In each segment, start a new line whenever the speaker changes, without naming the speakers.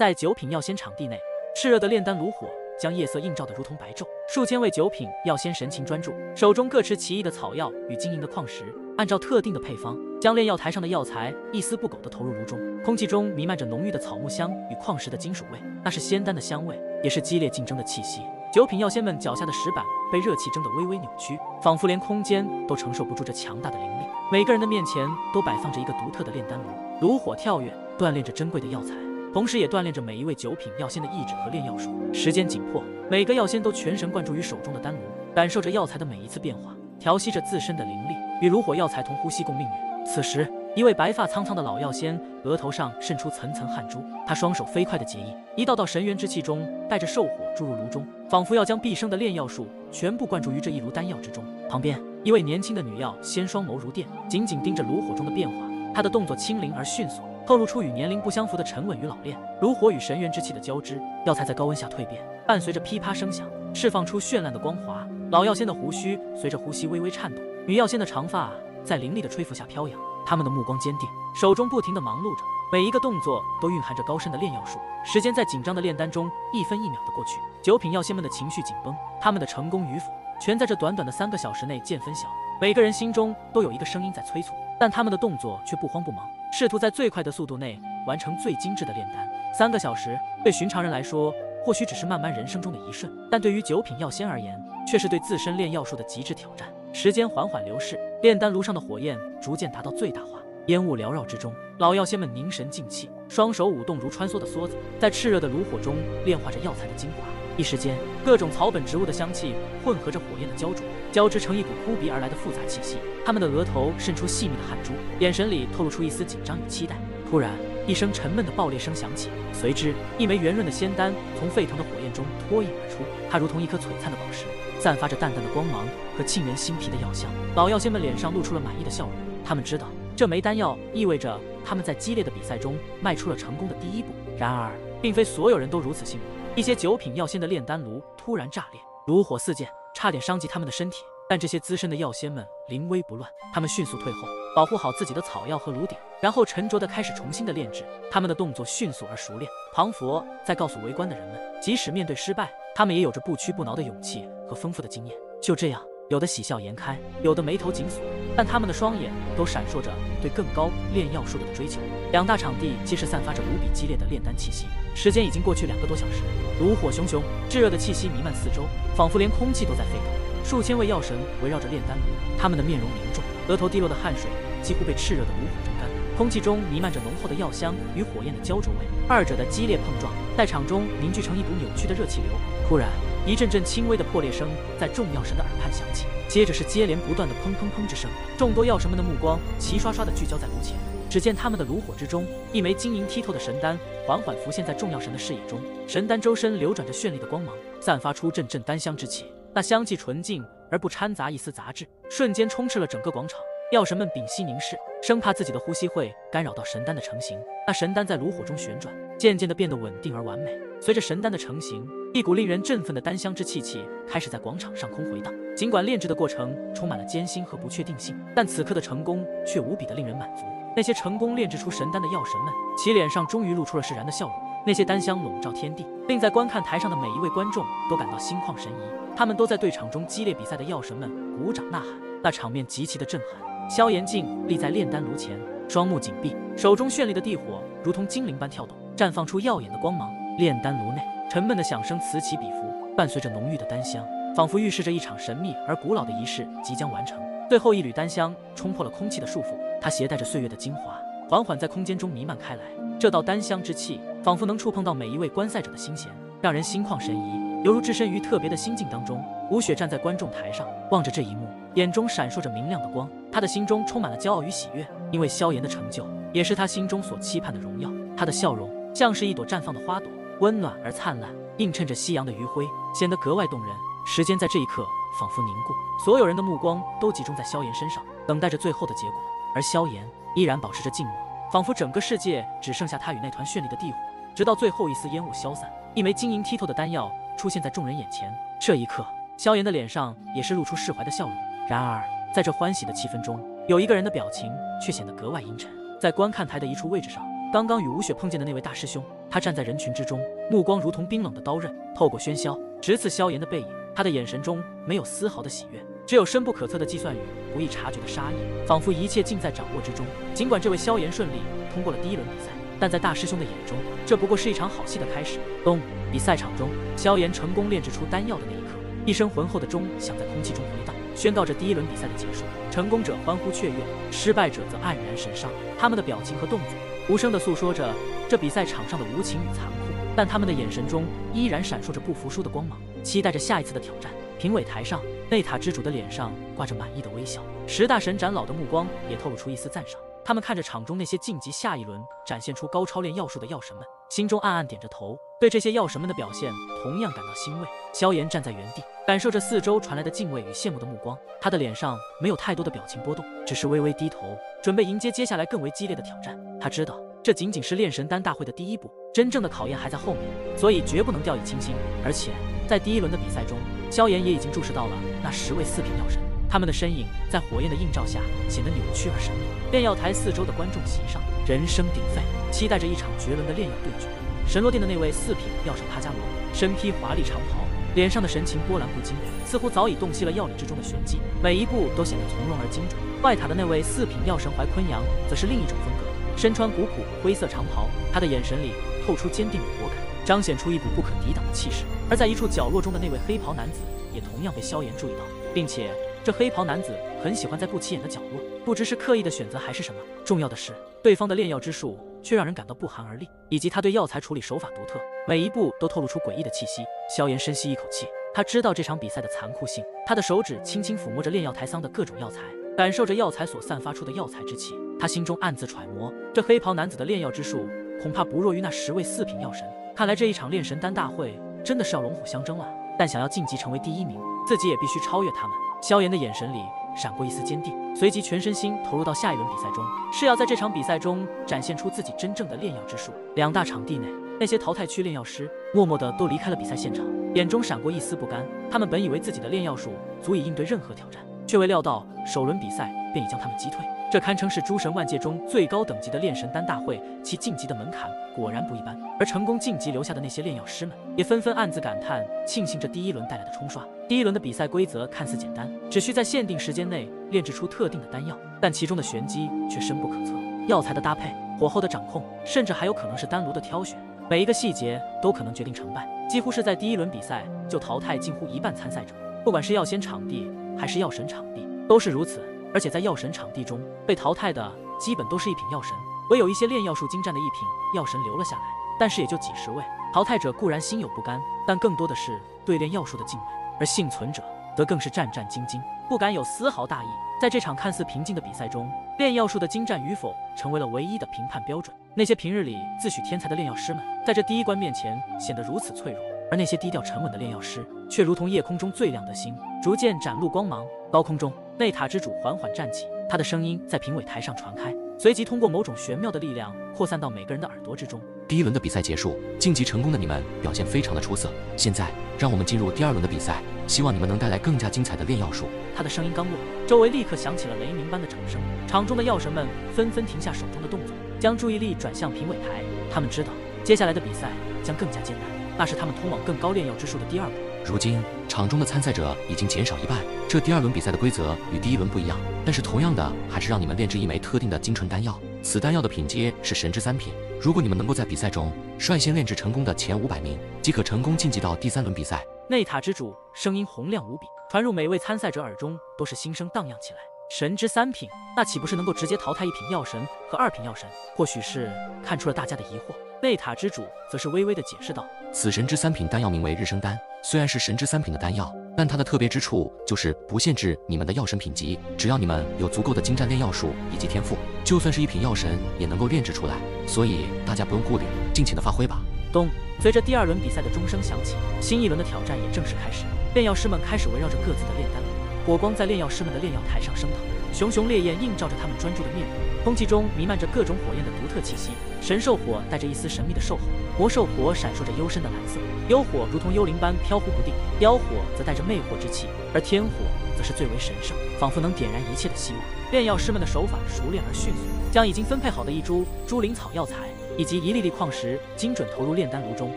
在九品药仙场地内，炽热的炼丹炉火将夜色映照得如同白昼。数千位九品药仙神情专注，手中各持奇异的草药与晶莹的矿石，按照特定的配方，将炼药台上的药材一丝不苟地投入炉中。空气中弥漫着浓郁的草木香与矿石的金属味，那是仙丹的香味，也是激烈竞争的气息。九品药仙们脚下的石板被热气蒸得微微扭曲，仿佛连空间都承受不住这强大的灵力。每个人的面前都摆放着一个独特的炼丹炉，炉火跳跃，锻炼着珍贵的药材，同时也锻炼着每一位九品药仙的意志和炼药术。时间紧迫，每个药仙都全神贯注于手中的丹炉，感受着药材的每一次变化，调息着自身的灵力，与炉火药材同呼吸共命运。此时，一位白发苍苍的老药仙额头上渗出层层汗珠，他双手飞快地结印，一道道神元之气中带着兽火注入炉中，仿佛要将毕生的炼药术全部灌注于这一炉丹药之中。旁边，一位年轻的女药仙双眸如电，紧紧盯着炉火中的变化，她的动作轻灵而迅速，透露出与年龄不相符的沉稳与老练。炉火与神元之气的交织，药材在高温下蜕变，伴随着噼啪声响，释放出绚烂的光华。老药仙的胡须随着呼吸微微颤动，女药仙的长发在凌厉的吹拂下飘扬，他们的目光坚定，手中不停地忙碌着，每一个动作都蕴含着高深的炼药术。时间在紧张的炼丹中一分一秒的过去，九品药仙们的情绪紧绷，他们的成功与否全在这短短的3个小时内见分晓。每个人心中都有一个声音在催促，但他们的动作却不慌不忙，试图在最快的速度内完成最精致的炼丹。3个小时对寻常人来说或许只是漫漫人生中的一瞬，但对于九品药仙而言，却是对自身炼药术的极致挑战。时间缓缓流逝，炼丹炉上的火焰逐渐达到最大化，烟雾缭绕之中，老药仙们凝神静气，双手舞动如穿梭的梭子，在炽热的炉火中炼化着药材的精华。一时间，各种草本植物的香气混合着火焰的焦灼，交织成一股扑鼻而来的复杂气息。他们的额头渗出细密的汗珠，眼神里透露出一丝紧张与期待。突然，一声沉闷的爆裂声响起，随之一枚圆润的仙丹从沸腾的火焰中脱颖而出，它如同一颗璀璨的宝石，散发着淡淡的光芒和沁人心脾的药香。老药仙们脸上露出了满意的笑容，他们知道这枚丹药意味着他们在激烈的比赛中迈出了成功的第一步。然而，并非所有人都如此幸运，一些九品药仙的炼丹炉突然炸裂，炉火四溅，差点伤及他们的身体。但这些资深的药仙们临危不乱，他们迅速退后，保护好自己的草药和炉鼎，然后沉着地开始重新的炼制。他们的动作迅速而熟练，庞佛在告诉围观的人们，即使面对失败，他们也有着不屈不挠的勇气和丰富的经验。就这样，有的喜笑颜开，有的眉头紧锁，但他们的双眼都闪烁着对更高炼药术的追求。两大场地皆是散发着无比激烈的炼丹气息。时间已经过去2个多小时，炉火熊熊，炙热的气息弥漫四周，仿佛连空气都在沸腾。数千位药神围绕着炼丹炉，他们的面容凝重，额头滴落的汗水几乎被炽热的炉火蒸干，空气中弥漫着浓厚的药香与火焰的焦灼味，二者的激烈碰撞在场中凝聚成一股扭曲的热气流。突然，一阵阵轻微的破裂声在众药神的耳畔响起，接着是接连不断的砰砰砰之声。众多药神们的目光齐刷刷地聚焦在炉前，只见他们的炉火之中，一枚晶莹剔透的神丹缓缓浮现在众药神的视野中。神丹周身流转着绚丽的光芒，散发出阵阵丹香之气，那香气纯净而不掺杂一丝杂质，瞬间充斥了整个广场。药神们屏息凝视，生怕自己的呼吸会干扰到神丹的成型。那神丹在炉火中旋转，渐渐地变得稳定而完美。随着神丹的成型，一股令人振奋的丹香之气开始在广场上空回荡。尽管炼制的过程充满了艰辛和不确定性，但此刻的成功却无比的令人满足。那些成功炼制出神丹的药神们，其脸上终于露出了释然的笑容。那些丹香笼罩天地，令在观看台上的每一位观众都感到心旷神怡。他们都在对场中激烈比赛的药神们鼓掌呐喊，那场面极其的震撼。萧炎静立在炼丹炉前，双目紧闭，手中绚丽的地火如同精灵般跳动，绽放出耀眼的光芒。炼丹炉内沉闷的响声此起彼伏，伴随着浓郁的丹香，仿佛预示着一场神秘而古老的仪式即将完成。最后一缕丹香冲破了空气的束缚，它携带着岁月的精华，缓缓在空间中弥漫开来。这道丹香之气仿佛能触碰到每一位观赛者的心弦，让人心旷神怡，犹如置身于特别的心境当中。吴雪站在观众台上，望着这一幕，眼中闪烁着明亮的光。他的心中充满了骄傲与喜悦，因为萧炎的成就也是他心中所期盼的荣耀。他的笑容像是一朵绽放的花朵，温暖而灿烂，映衬着夕阳的余晖，显得格外动人。时间在这一刻仿佛凝固，所有人的目光都集中在萧炎身上，等待着最后的结果。而萧炎依然保持着静默，仿佛整个世界只剩下他与那团绚丽的地火。直到最后一丝烟雾消散，一枚晶莹剔透的丹药出现在众人眼前。这一刻，萧炎的脸上也是露出释怀的笑容。然而，在这欢喜的气氛中，有一个人的表情却显得格外阴沉。在观看台的一处位置上，刚刚与吴雪碰见的那位大师兄，他站在人群之中，目光如同冰冷的刀刃，透过喧嚣直刺萧炎的背影。他的眼神中没有丝毫的喜悦，只有深不可测的计算与不易察觉的杀意，仿佛一切尽在掌握之中。尽管这位萧炎顺利通过了第一轮比赛，但在大师兄的眼中，这不过是一场好戏的开始。咚！比赛场中，萧炎成功炼制出丹药的那一刻，一声浑厚的钟响在空气中回荡，宣告着第一轮比赛的结束。成功者欢呼雀跃，失败者则黯然神伤。他们的表情和动作无声地诉说着这比赛场上的无情与残酷，但他们的眼神中依然闪烁着不服输的光芒，期待着下一次的挑战。评委台上，内塔之主的脸上挂着满意的微笑，10大神长老的目光也透露出一丝赞赏。他们看着场中那些晋级下一轮展现出高超炼药术的药神们，心中暗暗点着头，对这些药神们的表现同样感到欣慰。萧炎站在原地，感受着四周传来的敬畏与羡慕的目光，他的脸上没有太多的表情波动，只是微微低头，准备迎接接下来更为激烈的挑战。他知道这仅仅是炼神丹大会的第一步，真正的考验还在后面，所以绝不能掉以轻心。而且在第一轮的比赛中，萧炎也已经注视到了那10位4品药神，他们的身影在火焰的映照下显得扭曲而神秘。炼药台四周的观众席上人声鼎沸，期待着一场绝伦的炼药对决。神罗殿的那位4品药神帕加罗身披华丽长袍，脸上的神情波澜不惊，似乎早已洞悉了药理之中的玄机，每一步都显得从容而精准。外塔的那位4品药神怀昆阳则是另一种风格，身穿古朴灰色长袍，他的眼神里透出坚定与果敢，彰显出一股不可抵挡的气势。而在一处角落中的那位黑袍男子也同样被萧炎注意到，并且这黑袍男子很喜欢在不起眼的角落，不知是刻意的选择还是什么。重要的是，对方的炼药之术却让人感到不寒而栗，以及他对药材处理手法独特，每一步都透露出诡异的气息。萧炎深吸一口气，他知道这场比赛的残酷性，他的手指轻轻抚摸着炼药台桑的各种药材，感受着药材所散发出的药材之气。他心中暗自揣摩，这黑袍男子的炼药之术恐怕不弱于那10位4品药神。看来这一场炼神丹大会真的是要龙虎相争了，但想要晋级成为第1名，自己也必须超越他们。萧炎的眼神里闪过一丝坚定，随即全身心投入到下一轮比赛中，是要在这场比赛中展现出自己真正的炼药之术。2大场地内，那些淘汰区炼药师默默地都离开了比赛现场，眼中闪过一丝不甘。他们本以为自己的炼药术足以应对任何挑战，却未料到首轮比赛便已将他们击退。这堪称是诸神万界中最高等级的炼神丹大会，其晋级的门槛果然不一般。而成功晋级留下的那些炼药师们，也纷纷暗自感叹，庆幸这第1轮带来的冲刷。第1轮的比赛规则看似简单，只需在限定时间内炼制出特定的丹药，但其中的玄机却深不可测。药材的搭配、火候的掌控，甚至还有可能是丹炉的挑选，每一个细节都可能决定成败。几乎是在第1轮比赛就淘汰近乎一半参赛者，不管是药仙场地还是药神场地都是如此。而且在药神场地中，被淘汰的基本都是1品药神，唯有一些炼药术精湛的1品药神留了下来，但是也就几十位。淘汰者固然心有不甘，但更多的是对炼药术的敬畏，而幸存者则更是战战兢兢，不敢有丝毫大意。在这场看似平静的比赛中，炼药术的精湛与否成为了唯一的评判标准。那些平日里自诩天才的炼药师们，在这第1关面前显得如此脆弱，而那些低调沉稳的炼药师却如同夜空中最亮的星，逐渐展露光芒。高空中，内塔之主缓缓站起，他的声音在评委台上传开，随即通过某种玄妙的力量扩散到每个人的耳朵之中。
第1轮的比赛结束，晋级成功的你们表现非常的出色。现在让我们进入第2轮的比赛，希望你们能带来更加精彩的炼药术。
他的声音刚落，周围立刻响起了雷鸣般的掌声，场中的药神们纷纷停下手中的动作，将注意力转向评委台。他们知道接下来的比赛将更加艰难，那是他们通往更高炼药之术的第2步。
如今场中的参赛者已经减少一半，这第2轮比赛的规则与第1轮不一样，但是同样的还是让你们炼制一枚特定的精纯丹药。此丹药的品阶是神之3品，如果你们能够在比赛中率先炼制成功的前500名，即可成功晋级到第3轮比赛。
内塔之主声音洪亮无比，传入每位参赛者耳中，都是心声荡漾起来。神之3品，那岂不是能够直接淘汰1品药神和2品药神？或许是看出了大家的疑惑，内塔之主则是微微的解释道：
此神之3品丹药名为日生丹，虽然是神之3品的丹药，但它的特别之处就是不限制你们的药神品级，只要你们有足够的精湛炼药术以及天赋，就算是1品药神也能够炼制出来。所以大家不用顾虑，尽情的发挥吧。
咚！随着第2轮比赛的钟声响起，新一轮的挑战也正式开始。炼药师们开始围绕着各自的炼丹炉，火光在炼药师们的炼药台上升腾，熊熊烈焰映照着他们专注的面容，空气中弥漫着各种火焰的独特气息。神兽火带着一丝神秘的兽吼，魔兽火闪烁着幽深的蓝色，幽火如同幽灵般飘忽不定，妖火则带着魅惑之气，而天火则是最为神圣，仿佛能点燃一切的希望。炼药师们的手法熟练而迅速，将已经分配好的一株猪灵草药材以及一粒粒矿石精准投入炼丹炉中，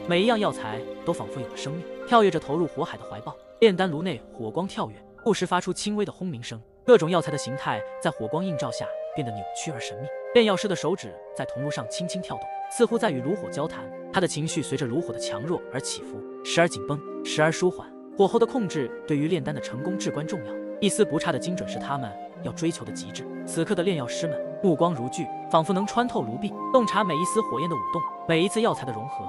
每一样药材都仿佛有了生命，跳跃着投入火海的怀抱。炼丹炉内火光跳跃，不时发出轻微的轰鸣声，各种药材的形态在火光映照下变得扭曲而神秘。炼药师的手指在铜炉上轻轻跳动，似乎在与炉火交谈。他的情绪随着炉火的强弱而起伏，时而紧绷，时而舒缓。火候的控制对于炼丹的成功至关重要，一丝不差的精准是他们要追求的极致。此刻的炼药师们目光如炬，仿佛能穿透炉壁，洞察每一丝火焰的舞动，每一次药材的融合。